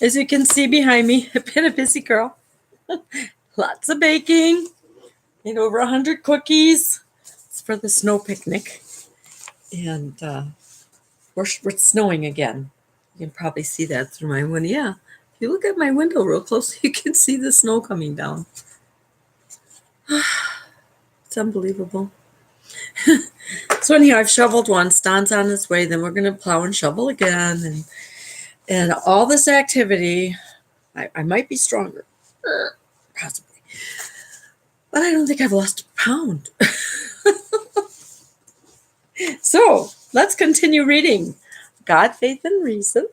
As you can see behind me, I've been a busy girl. Lots of baking. Made over 100 cookies. It's for the snow picnic. And we're snowing again. You can probably see that through my window. Yeah, if you look at my window real close, you can see the snow coming down. It's unbelievable. So anyhow, I've shoveled once. Don's on his way. Then we're going to plow and shovel again. And all this activity, I might be stronger, possibly. But I don't think I've lost a pound. So let's continue reading God, Faith, and Reason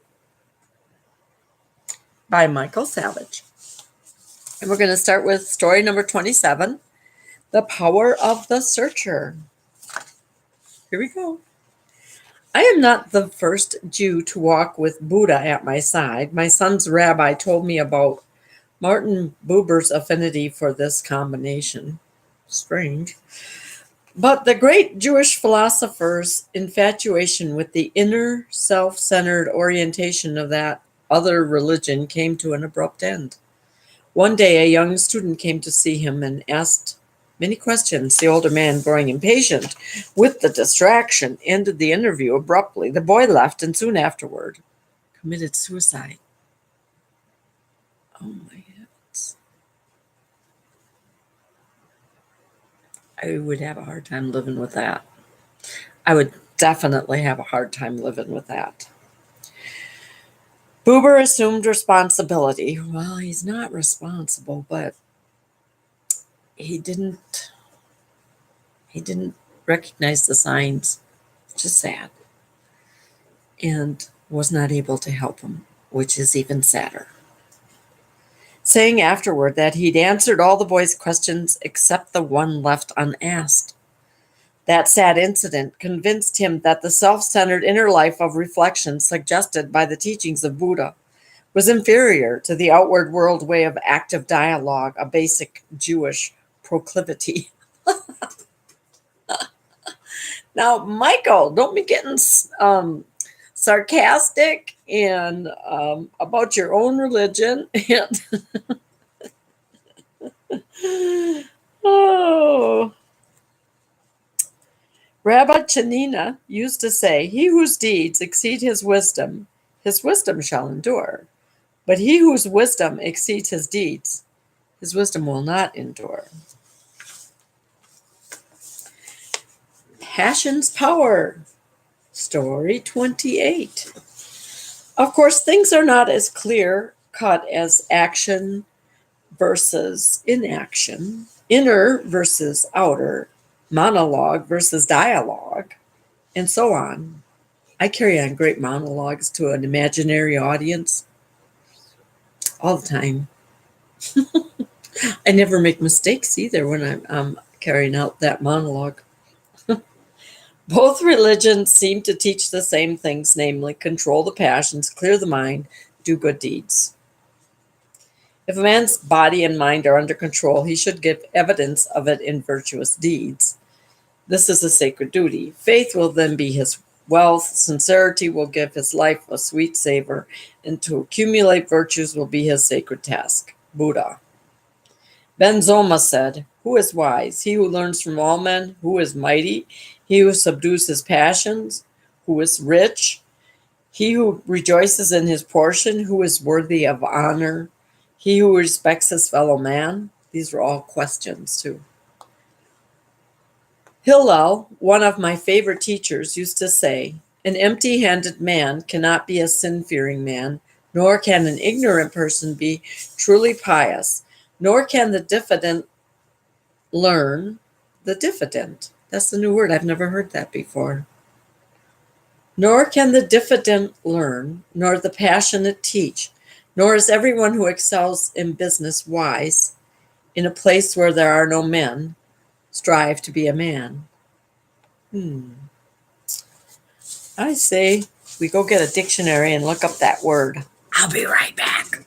by Michael Savage. And we're going to start with story number 27, The Power of the Searcher. Here we go. I am not the first Jew to walk with Buddha at my side. My son's rabbi told me about Martin Buber's affinity for this combination. Strange. But the great Jewish philosopher's infatuation with the inner, self-centered orientation of that other religion came to an abrupt end. One day, a young student came to see him and asked many questions. The older man, growing impatient with the distraction, ended the interview abruptly. The boy left and soon afterward committed suicide. Oh my heavens. I would have a hard time living with that. I would definitely have a hard time living with that. Buber assumed responsibility. Well, he's not responsible, but he didn't recognize the signs. It's just sad. And was not able to help him, which is even sadder. Saying afterward that he'd answered all the boy's questions except the one left unasked. That sad incident convinced him that the self-centered inner life of reflection suggested by the teachings of Buddha was inferior to the outward world way of active dialogue, a basic Jewish proclivity. Now, Michael, don't be getting sarcastic and about your own religion. Oh. Rabbi Chanina used to say, "He whose deeds exceed his wisdom shall endure. But he whose wisdom exceeds his deeds, his wisdom will not endure." Passion's Power, story 28. Of course, things are not as clear-cut as action versus inaction, inner versus outer, monologue versus dialogue, and so on. I carry on great monologues to an imaginary audience all the time. I never make mistakes either when I'm carrying out that monologue. Both religions seem to teach the same things, namely, control the passions, clear the mind, do good deeds. If a man's body and mind are under control, he should give evidence of it in virtuous deeds. This is a sacred duty. Faith will then be his wealth. Sincerity will give his life a sweet savor, and to accumulate virtues will be his sacred task. Buddha. Ben Zoma said, "Who is wise? He who learns from all men. Who is mighty? He who subdues his passions. Who is rich? He who rejoices in his portion. Who is worthy of honor? He who respects his fellow man." These were all questions, too. Hillel, one of my favorite teachers, used to say, "An empty-handed man cannot be a sin-fearing man, nor can an ignorant person be truly pious, nor can the diffident learn." The diffident. That's a new word. I've never heard that before. Nor can the diffident learn, nor the passionate teach, nor is everyone who excels in business wise. In a place where there are no men, strive to be a man. I say we go get a dictionary and look up that word. I'll be right back.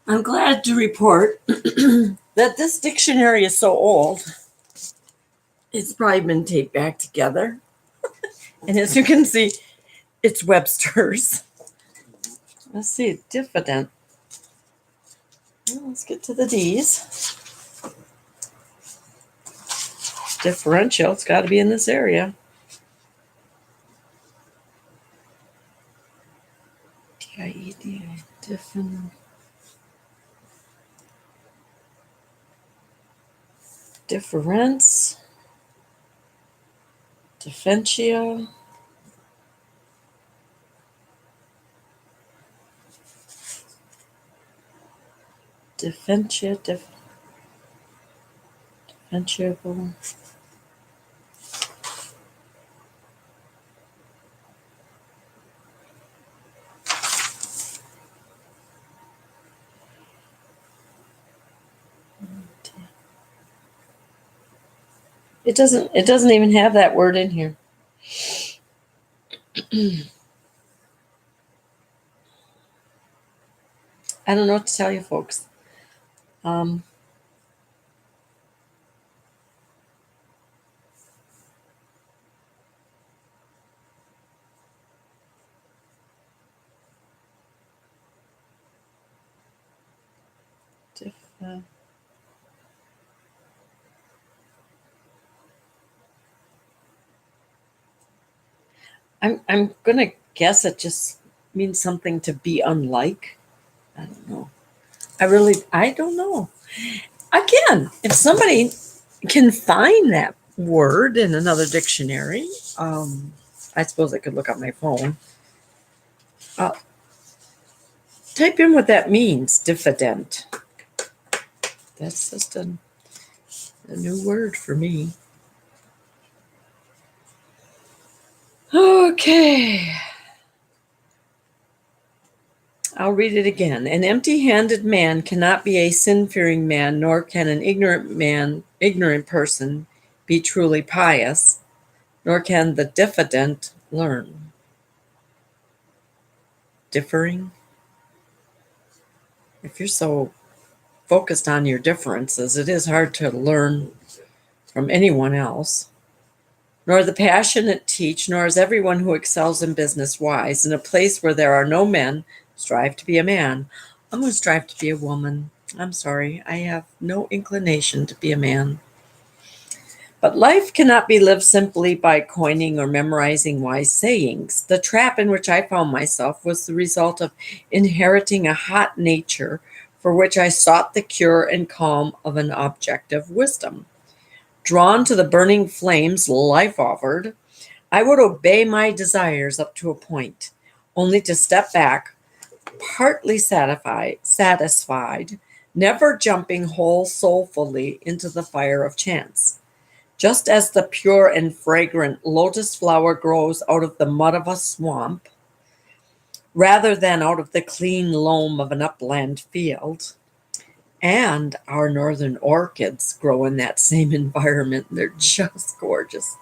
I'm glad to report that this dictionary is so old, it's probably been taped back together. And as you can see, it's Webster's. Let's see, diffident. Well, let's get to the D's. Differential, it's got to be in this area. D-I-E-D-I, difference, diffentia, differentiable. It doesn't even have that word in here. I don't know what to tell you, folks. I'm gonna guess it just means something to be unlike. I don't know. I don't know. Again, if somebody can find that word in another dictionary, I suppose I could look up my phone. Type in what that means, diffident. That's just a new word for me. Okay. I'll read it again. An empty-handed man cannot be a sin-fearing man, nor can an ignorant person be truly pious, nor can the diffident learn. Differing? If you're so focused on your differences, it is hard to learn from anyone else. Nor the passionate teach, nor is everyone who excels in business wise. In a place where there are no men, strive to be a man. I'm going to strive to be a woman. I'm sorry, I have no inclination to be a man. But life cannot be lived simply by coining or memorizing wise sayings. The trap in which I found myself was the result of inheriting a hot nature for which I sought the cure and calm of an objective wisdom. Drawn to the burning flames life offered, I would obey my desires up to a point, only to step back, partly satisfied, never jumping whole soulfully into the fire of chance. Just as the pure and fragrant lotus flower grows out of the mud of a swamp, rather than out of the clean loam of an upland field, and our northern orchids grow in that same environment. They're just gorgeous.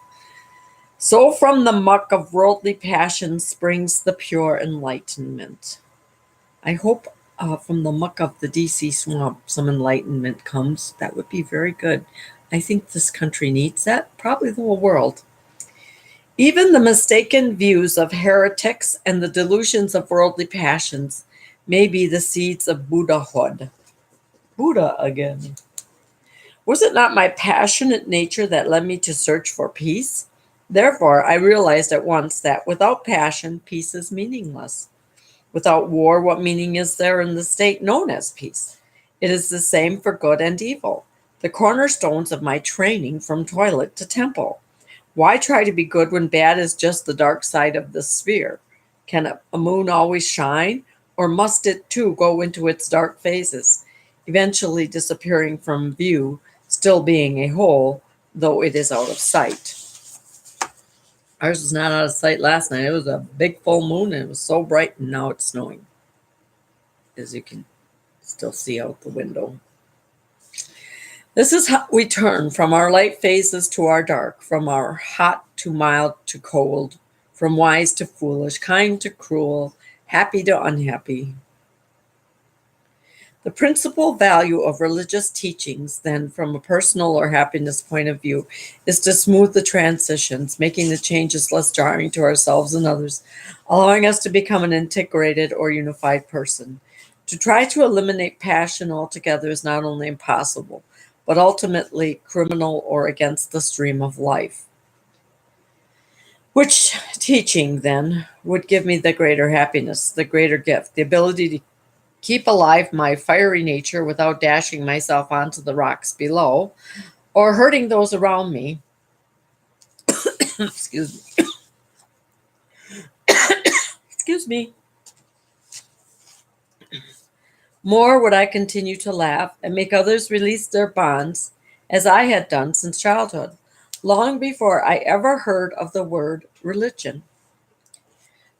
So from the muck of worldly passion springs the pure enlightenment. I hope from the muck of the DC swamp some enlightenment comes. That would be very good. I think this country needs that, probably the whole world. Even the mistaken views of heretics and the delusions of worldly passions may be the seeds of Buddhahood. Buddha again. Was it not my passionate nature that led me to search for peace? Therefore, I realized at once that without passion, peace is meaningless. Without war, what meaning is there in the state known as peace? It is the same for good and evil, the cornerstones of my training from toilet to temple. Why try to be good when bad is just the dark side of the sphere? Can a moon always shine, or must it too go into its dark phases, eventually disappearing from view, still being a whole, though it is out of sight? Ours was not out of sight last night. It was a big full moon, and it was so bright, and now it's snowing, as you can still see out the window. This is how we turn from our light phases to our dark, from our hot to mild to cold, from wise to foolish, kind to cruel, happy to unhappy. The principal value of religious teachings, then, from a personal or happiness point of view, is to smooth the transitions, making the changes less jarring to ourselves and others, allowing us to become an integrated or unified person. To try to eliminate passion altogether is not only impossible, but ultimately criminal or against the stream of life. Which teaching, then, would give me the greater happiness, the greater gift, the ability to keep alive my fiery nature without dashing myself onto the rocks below or hurting those around me? Excuse me. Excuse me. More would I continue to laugh and make others release their bonds as I had done since childhood, long before I ever heard of the word religion.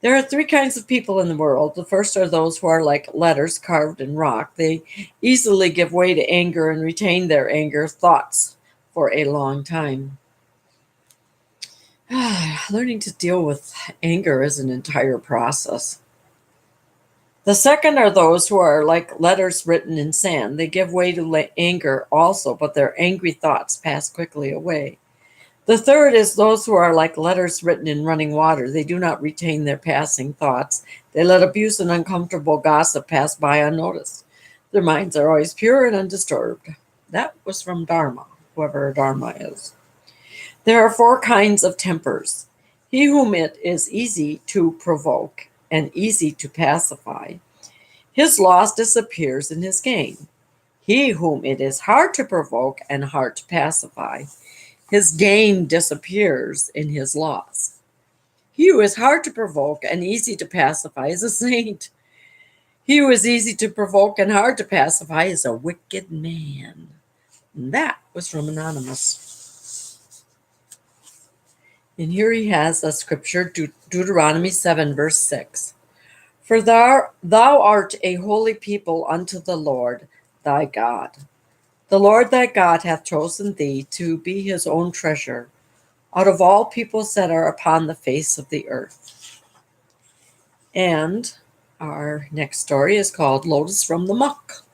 There are three kinds of people in the world. The first are those who are like letters carved in rock. They easily give way to anger and retain their anger thoughts for a long time. Learning to deal with anger is an entire process. The second are those who are like letters written in sand. They give way to anger also, but their angry thoughts pass quickly away. The third is those who are like letters written in running water. They do not retain their passing thoughts. They let abuse and uncomfortable gossip pass by unnoticed. Their minds are always pure and undisturbed. That was from Dharma, whoever Dharma is. There are four kinds of tempers. He whom it is easy to provoke and easy to pacify, his loss disappears in his gain. He whom it is hard to provoke and hard to pacify, his gain disappears in his loss. He who is hard to provoke and easy to pacify is a saint. He who is easy to provoke and hard to pacify is a wicked man. And that was from Anonymous. And here he has a scripture, Deuteronomy 7, verse 6. For thou art a holy people unto the Lord thy God. The Lord thy God hath chosen thee to be his own treasure out of all peoples that are upon the face of the earth. And our next story is called Lotus from the Muck.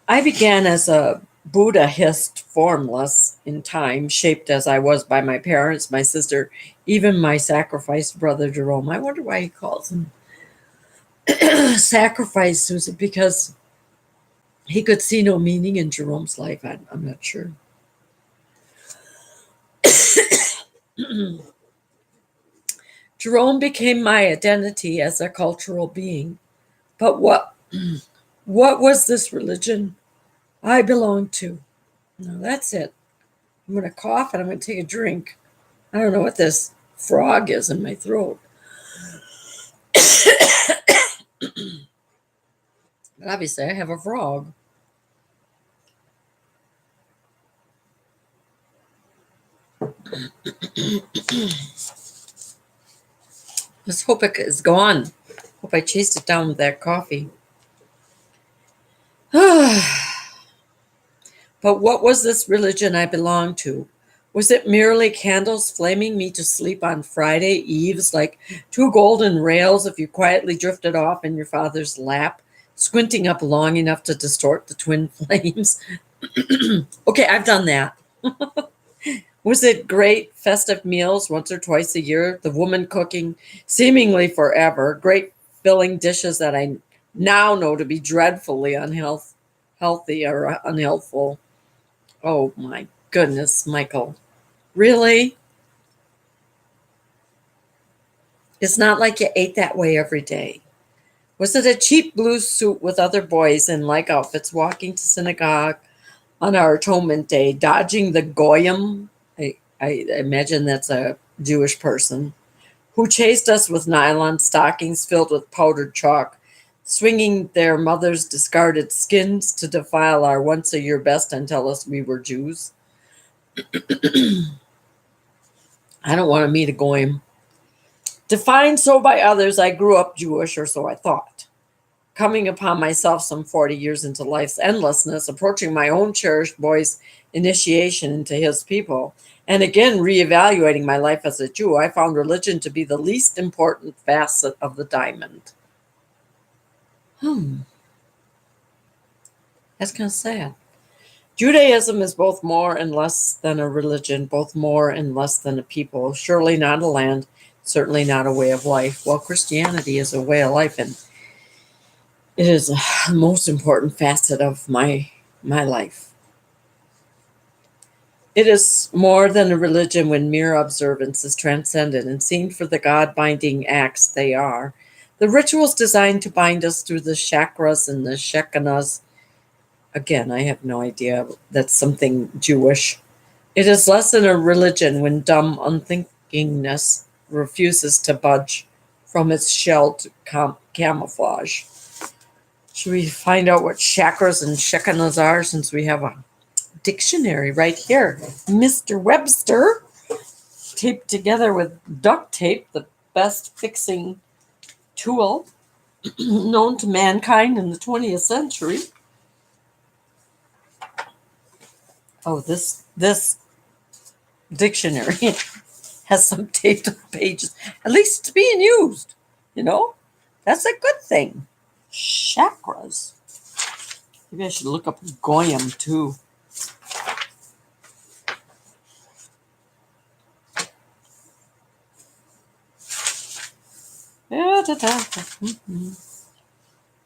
I began as a Buddhist, formless in time, shaped as I was by my parents, my sister, even my sacrificed brother Jerome. I wonder why he calls him sacrifice. Was it because he could see no meaning in Jerome's life? I'm not sure. Jerome became my identity as a cultural being. But what was this religion I belonged to? No, that's it. I'm going to cough and I'm going to take a drink. I don't know what this frog is in my throat. But obviously I have a frog. Let's hope it is gone. Hope I chased it down with that coffee. But what was this religion I belonged to? Was it merely candles flaming me to sleep on Friday eves like two golden rails if you quietly drifted off in your father's lap, squinting up long enough to distort the twin flames? Okay, I've done that. Was it great festive meals once or twice a year, the woman cooking seemingly forever, great filling dishes that I now know to be dreadfully unhealthy or unhealthful? Oh my goodness, Michael. Really? It's not like you ate that way every day. Was it a cheap blue suit with other boys in like outfits walking to synagogue on our atonement day, dodging the goyim? I imagine that's a Jewish person who chased us with nylon stockings filled with powdered chalk, swinging their mothers' discarded skins to defile our once-a-year best and tell us we were Jews. I don't want to meet a goyim. Defined so by others, I grew up Jewish, or so I thought. Coming upon myself some 40 years into life's endlessness, approaching my own cherished boy's initiation into his people, and again reevaluating my life as a Jew, I found religion to be the least important facet of the diamond. That's kind of sad. Judaism is both more and less than a religion, both more and less than a people, surely not a land, certainly not a way of life. Well, Christianity is a way of life, and it is the most important facet of my life. It is more than a religion when mere observance is transcended and seen for the God-binding acts they are. The rituals designed to bind us through the chakras and the Shekinahs. Again, I have no idea. That's something Jewish. It is less than a religion when dumb unthinkingness refuses to budge from its shelled camouflage. Should we find out what chakras and Shekinahs are, since we have a dictionary right here? Mr. Webster, taped together with duct tape, the best fixing tool known to mankind in the 20th century. Oh, this dictionary has some taped pages. At least it's being used, you know? That's a good thing. Chakras. Maybe I should look up Goyim too.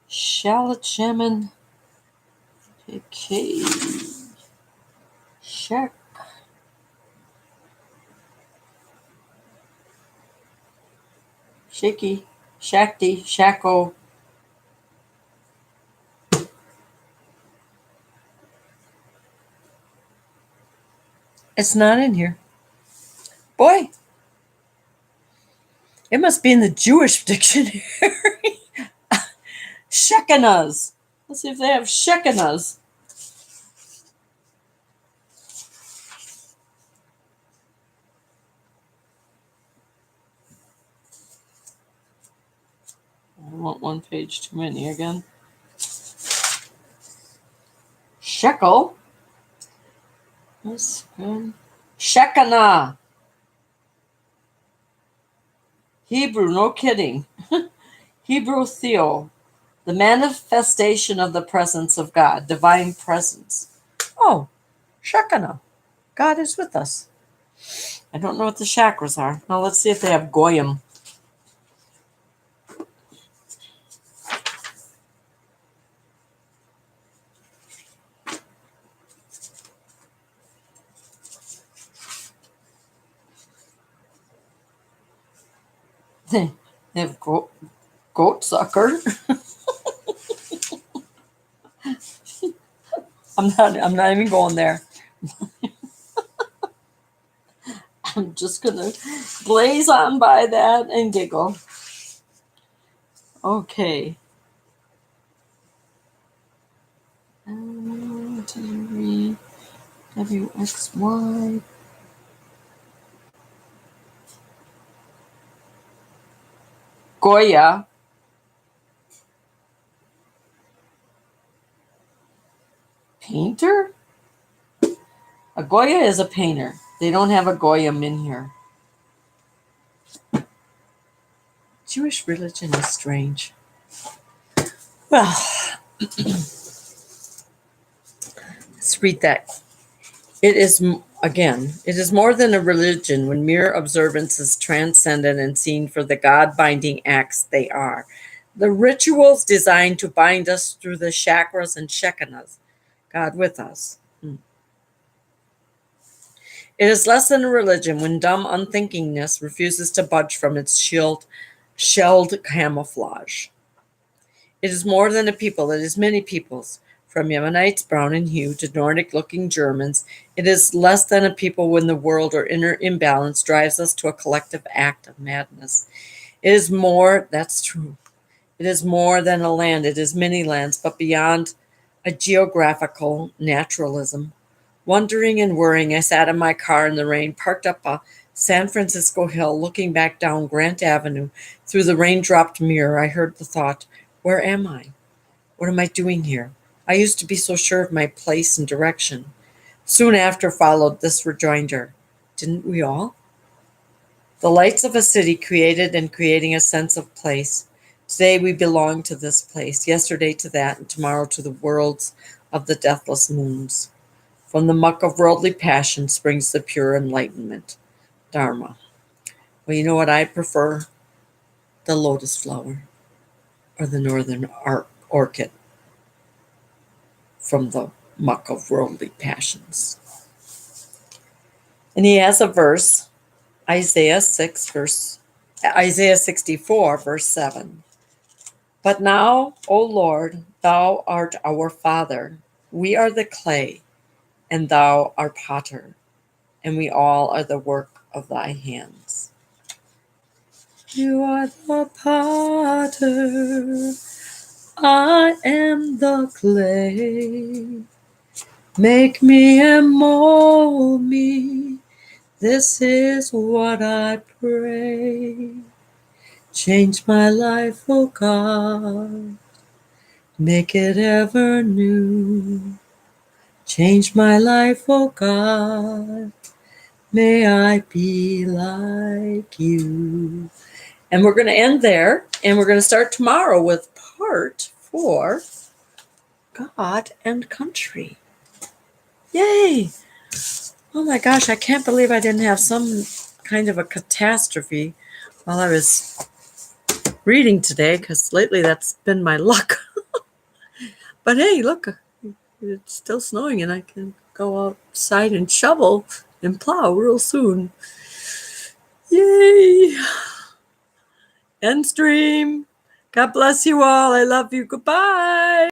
Shallot shaman. Okay. Shak. Shaky. Shakti. Shako. It's not in here. Boy. It must be in the Jewish dictionary. Shekinahs. Let's see if they have Shekinahs. I want one page too many again. Shekel. That's good. Shekinah. Hebrew, no kidding. Hebrew Theo. The manifestation of the presence of God. Divine presence. Oh, Shekinah. God is with us. I don't know what the chakras are. Now let's see if they have Goyim. They have goat sucker. I'm not even going there. I'm just gonna glaze on by that and giggle. Okay. WXY. Goya. Painter? A Goya is a painter. They don't have a Goyim in here. Jewish religion is strange. Well, let's read that. It is more than a religion when mere observance is transcendent and seen for the God-binding acts they are. The rituals designed to bind us through the chakras and Shekinahs. God with us. It is less than a religion when dumb unthinkingness refuses to budge from its shelled camouflage. It is more than a people. It is many peoples. From Yemenites, brown in hue, to Nordic-looking Germans, it is less than a people when the world or inner imbalance drives us to a collective act of madness. It is more, that's true. It is more than a land. It is many lands, but beyond a geographical naturalism. Wondering and worrying, I sat in my car in the rain, parked up a San Francisco hill, looking back down Grant Avenue. Through the rain-dropped mirror, I heard the thought, where am I? What am I doing here? I used to be so sure of my place and direction. Soon after followed this rejoinder. Didn't we all? The lights of a city created and creating a sense of place. Today we belong to this place, yesterday to that, and tomorrow to the worlds of the deathless moons. From the muck of worldly passion springs the pure enlightenment, Dharma. Well, you know what I prefer? The lotus flower or the northern orchid from the muck of worldly passions. And he has a verse, Isaiah 64, verse 7. But now, O Lord, thou art our Father. We are the clay, and thou art potter, and we all are the work of thy hands. You are the potter, I am the clay. Make me and mold me, this is what I pray. Change my life, O God, make it ever new. Change my life, O God, may I be like you. And we're going to end there, and we're going to start tomorrow with part 4, God and Country. Yay! Oh my gosh, I can't believe I didn't have some kind of a catastrophe while I was reading today, because lately that's been my luck. But hey, look, it's still snowing and I can go outside and shovel and plow real soon. Yay! End stream. God bless you all. I love you. Goodbye.